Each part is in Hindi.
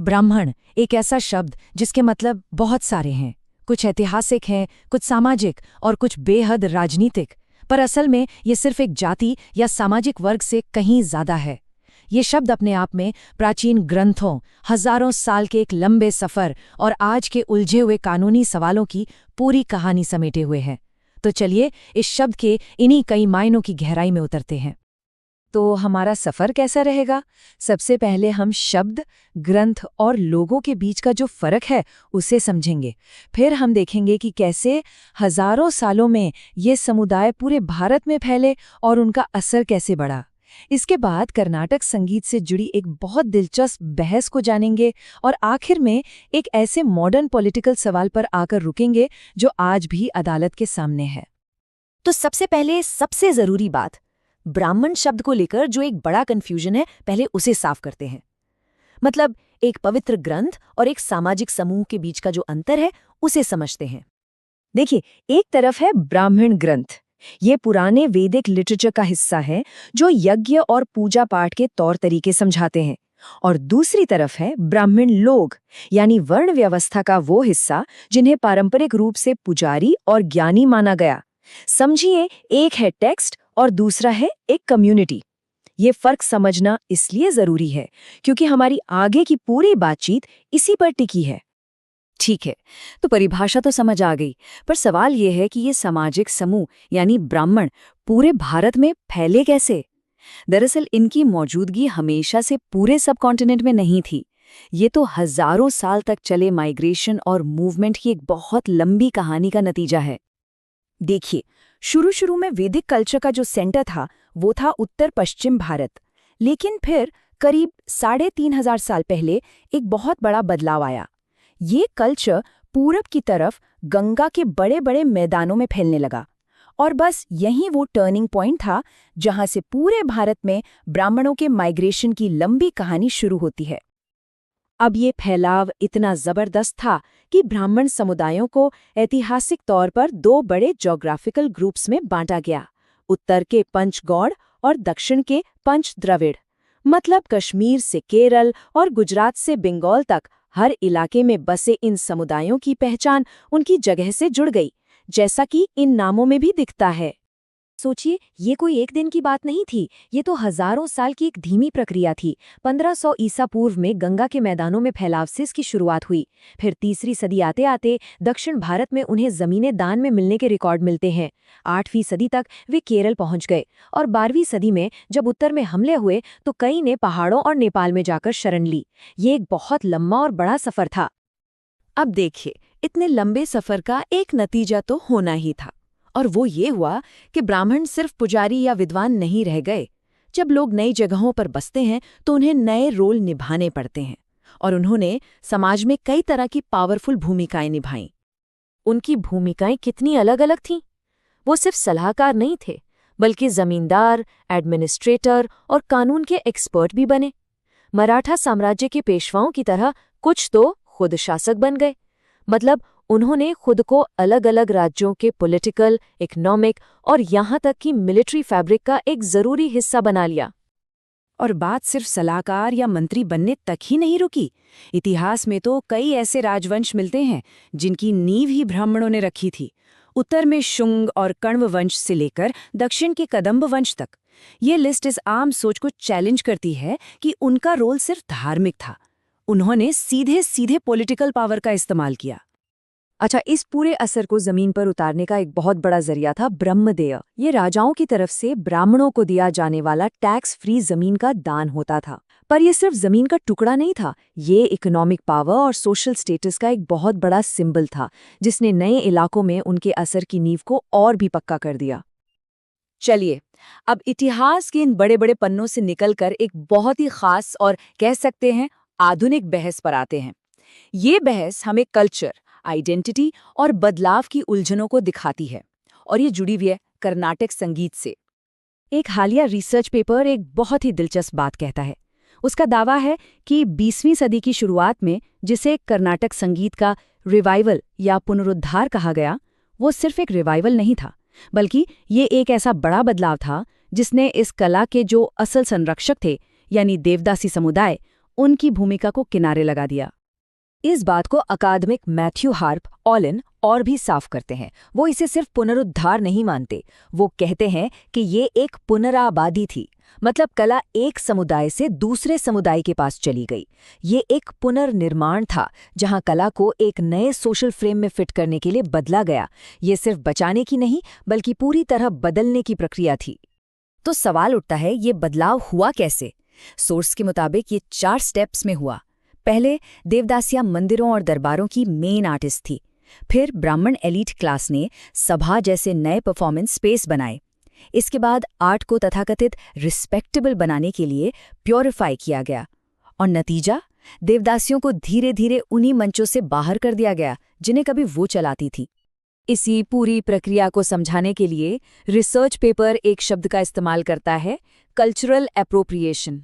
ब्राह्मण एक ऐसा शब्द जिसके मतलब बहुत सारे हैं, कुछ ऐतिहासिक हैं, कुछ सामाजिक और कुछ बेहद राजनीतिक, पर असल में ये सिर्फ एक जाति या सामाजिक वर्ग से कहीं ज्यादा है। ये शब्द अपने आप में प्राचीन ग्रंथों, हजारों साल के एक लंबे सफर और आज के उलझे हुए कानूनी सवालों की पूरी कहानी समेटे हुए है। तो चलिए इस शब्द के इन्हीं कई मायनों की गहराई में उतरते हैं। तो हमारा सफर कैसा रहेगा? सबसे पहले हम शब्द, ग्रंथ और लोगों के बीच का जो फर्क है उसे समझेंगे। फिर हम देखेंगे कि कैसे हजारों सालों में ये समुदाय पूरे भारत में फैले और उनका असर कैसे बढ़ा। इसके बाद कर्नाटक संगीत से जुड़ी एक बहुत दिलचस्प बहस को जानेंगे और आखिर में एक ऐसे मॉडर्न पॉलिटिकल सवाल पर आकर रुकेंगे जो आज भी अदालत के सामने है। तो सबसे पहले सबसे जरूरी बात, ब्राह्मण शब्द को लेकर जो एक बड़ा कंफ्यूजन है, पहले उसे साफ करते हैं। मतलब एक पवित्र ग्रंथ और एक सामाजिक समूह के बीच का जो अंतर है उसे समझते हैं। देखिए, एक तरफ है ब्राह्मण ग्रंथ। ये पुराने वैदिक लिटरेचर का हिस्सा है जो यज्ञ और पूजा पाठ के तौर तरीके समझाते हैं। और दूसरी तरफ है ब्राह्मण लोग, यानी वर्ण व्यवस्था का वो हिस्सा जिन्हें पारंपरिक रूप से पुजारी और ज्ञानी माना गया। समझिए, एक है टेक्स्ट और दूसरा है एक कम्युनिटी। ये फर्क समझना इसलिए जरूरी है क्योंकि हमारी आगे की पूरी बातचीत इसी पर टिकी है। ठीक है, तो परिभाषा तो समझ आ गई, पर सवाल यह है कि ये सामाजिक समूह यानी ब्राह्मण पूरे भारत में फैले कैसे? दरअसल इनकी मौजूदगी हमेशा से पूरे सबकॉन्टिनेंट में नहीं थी। ये तो हजारों साल तक चले माइग्रेशन और मूवमेंट की एक बहुत लंबी कहानी का नतीजा है। देखिए, शुरू में वैदिक कल्चर का जो सेंटर था वो था उत्तर पश्चिम भारत, लेकिन फिर करीब 3500 साल पहले एक बहुत बड़ा बदलाव आया। ये कल्चर पूरब की तरफ गंगा के बड़े बड़े मैदानों में फैलने लगा और बस यही वो टर्निंग पॉइंट था जहां से पूरे भारत में ब्राह्मणों के माइग्रेशन की लंबी कहानी शुरू होती है। अब ये फैलाव इतना जबरदस्त था कि ब्राह्मण समुदायों को ऐतिहासिक तौर पर दो बड़े ज्योग्राफिकल ग्रुप्स में बांटा गया, उत्तर के पंच गौड़ और दक्षिण के पंच द्रविड़। मतलब कश्मीर से केरल और गुजरात से बंगाल तक हर इलाके में बसे इन समुदायों की पहचान उनकी जगह से जुड़ गई, जैसा कि इन नामों में भी दिखता है। सोचिए, ये कोई एक दिन की बात नहीं थी, ये तो हजारों साल की एक धीमी प्रक्रिया थी। 1500 ईसा पूर्व में गंगा के मैदानों में फैलाव से इसकी शुरुआत हुई। फिर तीसरी सदी आते आते दक्षिण भारत में उन्हें जमीनें दान में मिलने के रिकॉर्ड मिलते हैं। 8वीं सदी तक वे केरल पहुंच गए और 12वीं सदी में जब उत्तर में हमले हुए तो कई ने पहाड़ों और नेपाल में जाकर शरण ली। ये एक बहुत लंबा और बड़ा सफर था। अब देखिए, इतने लंबे सफर का एक नतीजा तो होना ही था, और वो ये हुआ कि ब्राह्मण सिर्फ पुजारी या विद्वान नहीं रह गए। जब लोग नई जगहों पर बसते हैं तो उन्हें नए रोल निभाने पड़ते हैं, और उन्होंने समाज में कई तरह की पावरफुल भूमिकाएं निभाईं। उनकी भूमिकाएं कितनी अलग अलग थीं। वो सिर्फ सलाहकार नहीं थे, बल्कि जमींदार, एडमिनिस्ट्रेटर और कानून के एक्सपर्ट भी बने। मराठा साम्राज्य के पेशवाओं की तरह कुछ तो खुद शासक बन गए। मतलब उन्होंने खुद को अलग अलग राज्यों के पॉलिटिकल, इकोनॉमिक और यहाँ तक कि मिलिट्री फैब्रिक का एक जरूरी हिस्सा बना लिया। और बात सिर्फ सलाहकार या मंत्री बनने तक ही नहीं रुकी। इतिहास में तो कई ऐसे राजवंश मिलते हैं जिनकी नींव ही ब्राह्मणों ने रखी थी। उत्तर में शुंग और कण्व वंश से लेकर दक्षिण के कदम्ब वंश तक। ये लिस्ट इस आम सोच को चैलेंज करती है कि उनका रोल सिर्फ धार्मिक था। उन्होंने सीधे सीधे पॉलिटिकल पावर का इस्तेमाल किया। अच्छा, इस पूरे असर को जमीन पर उतारने का एक बहुत बड़ा जरिया था ब्रह्मदेय। ये राजाओं की तरफ से ब्राह्मणों को दिया जाने वाला टैक्स फ्री जमीन का दान होता था। पर यह सिर्फ जमीन का टुकड़ा नहीं था, ये इकोनॉमिक पावर और सोशल स्टेटस का एक बहुत बड़ा सिंबल था, जिसने नए इलाकों में उनके असर की नींव को और भी पक्का कर दिया। चलिए, अब इतिहास के इन बड़े बड़े पन्नों से निकलकर एक बहुत ही खास और कह सकते हैं आधुनिक बहस पर आते हैं। ये बहस हमें कल्चर, आइडेंटिटी और बदलाव की उलझनों को दिखाती है, और ये जुड़ी हुई है कर्नाटक संगीत से। एक हालिया रिसर्च पेपर एक बहुत ही दिलचस्प बात कहता है। उसका दावा है कि 20वीं सदी की शुरुआत में जिसे कर्नाटक संगीत का रिवाइवल या पुनरुद्धार कहा गया, वो सिर्फ एक रिवाइवल नहीं था, बल्कि ये एक ऐसा बड़ा बदलाव था जिसने इस कला के जो असल संरक्षक थे, यानी देवदासी समुदाय, उनकी भूमिका को किनारे लगा दिया। इस बात को अकादमिक मैथ्यू हार्प ऑलिन और भी साफ करते हैं। वो इसे सिर्फ पुनरुद्धार नहीं मानते, वो कहते हैं कि ये एक पुनराबादी थी। मतलब कला एक समुदाय से दूसरे समुदाय के पास चली गई। ये एक पुनर्निर्माण था जहां कला को एक नए सोशल फ्रेम में फिट करने के लिए बदला गया। ये सिर्फ बचाने की नहीं बल्कि पूरी तरह बदलने की प्रक्रिया थी। तो सवाल उठता है, ये बदलाव हुआ कैसे? सोर्स के मुताबिक ये 4 स्टेप्स में हुआ। पहले देवदासियां मंदिरों और दरबारों की मेन आर्टिस्ट थी। फिर ब्राह्मण एलीट क्लास ने सभा जैसे नए परफॉर्मेंस स्पेस बनाए। इसके बाद आर्ट को तथाकथित रिस्पेक्टेबल बनाने के लिए प्योरीफाई किया गया। और नतीजा, देवदासियों को धीरे धीरे उन्हीं मंचों से बाहर कर दिया गया जिन्हें कभी वो चलाती थी। इसी पूरी प्रक्रिया को समझाने के लिए रिसर्च पेपर एक शब्द का इस्तेमाल करता है, कल्चरल एप्रोप्रिएशन।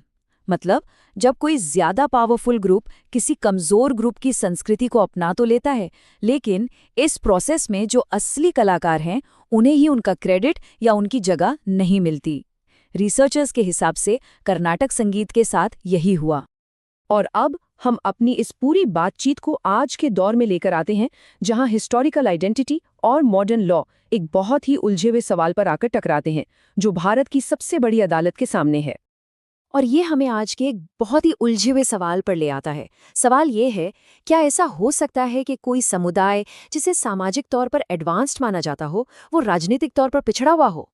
मतलब जब कोई ज्यादा पावरफुल ग्रुप किसी कमजोर ग्रुप की संस्कृति को अपना तो लेता है, लेकिन इस प्रोसेस में जो असली कलाकार हैं उन्हें ही उनका क्रेडिट या उनकी जगह नहीं मिलती। रिसर्चर्स के हिसाब से कर्नाटक संगीत के साथ यही हुआ। और अब हम अपनी इस पूरी बातचीत को आज के दौर में लेकर आते हैं, जहां हिस्टोरिकल आइडेंटिटी और मॉडर्न लॉ एक बहुत ही उलझे हुए सवाल पर आकर टकराते हैं, जो भारत की सबसे बड़ी अदालत के सामने है। और ये हमें आज के एक बहुत ही उलझे हुए सवाल पर ले आता है। सवाल ये है, क्या ऐसा हो सकता है कि कोई समुदाय जिसे सामाजिक तौर पर एडवांस्ड माना जाता हो, वो राजनीतिक तौर पर पिछड़ा हुआ हो?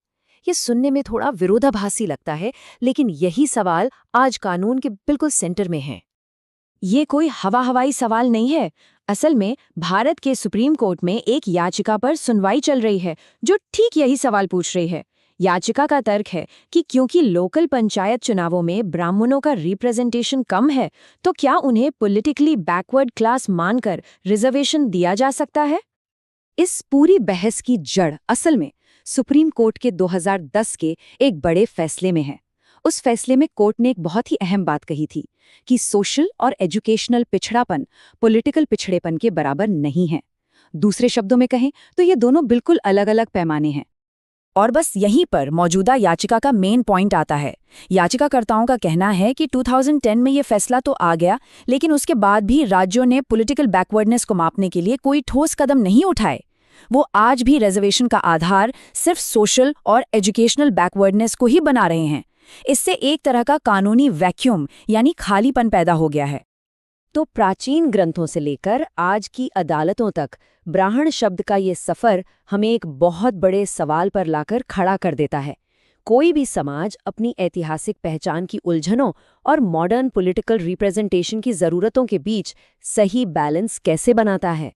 ये सुनने में थोड़ा विरोधाभासी लगता है, लेकिन यही सवाल आज कानून के बिल्कुल सेंटर में है। ये कोई हवाई सवाल नहीं है। असल में भारत के सुप्रीम कोर्ट में एक याचिका पर सुनवाई चल रही है जो ठीक यही सवाल पूछ रही है। याचिका का तर्क है कि क्योंकि लोकल पंचायत चुनावों में ब्राह्मणों का रिप्रेजेंटेशन कम है, तो क्या उन्हें पॉलिटिकली बैकवर्ड क्लास मानकर रिजर्वेशन दिया जा सकता है? इस पूरी बहस की जड़ असल में सुप्रीम कोर्ट के 2010 के एक बड़े फैसले में है। उस फैसले में कोर्ट ने एक बहुत ही अहम बात कही थी कि सोशल और एजुकेशनल पिछड़ापन पॉलिटिकल पिछड़ेपन के बराबर नहीं है। दूसरे शब्दों में कहें तो ये दोनों बिल्कुल अलग अलग पैमाने हैं। और बस यहीं पर मौजूदा याचिका का मेन पॉइंट आता है। याचिकाकर्ताओं का कहना है कि 2010 में ये फैसला तो आ गया, लेकिन उसके बाद भी राज्यों ने पॉलिटिकल बैकवर्डनेस को मापने के लिए कोई ठोस कदम नहीं उठाए। वो आज भी रिजर्वेशन का आधार सिर्फ सोशल और एजुकेशनल बैकवर्डनेस को ही बना रहे हैं। इससे एक तरह का कानूनी वैक्यूम यानी खालीपन पैदा हो गया है। तो प्राचीन ग्रंथों से लेकर आज की अदालतों तक ब्राह्मण शब्द का ये सफ़र हमें एक बहुत बड़े सवाल पर लाकर खड़ा कर देता है। कोई भी समाज अपनी ऐतिहासिक पहचान की उलझनों और मॉडर्न पॉलिटिकल रिप्रेजेंटेशन की ज़रूरतों के बीच सही बैलेंस कैसे बनाता है?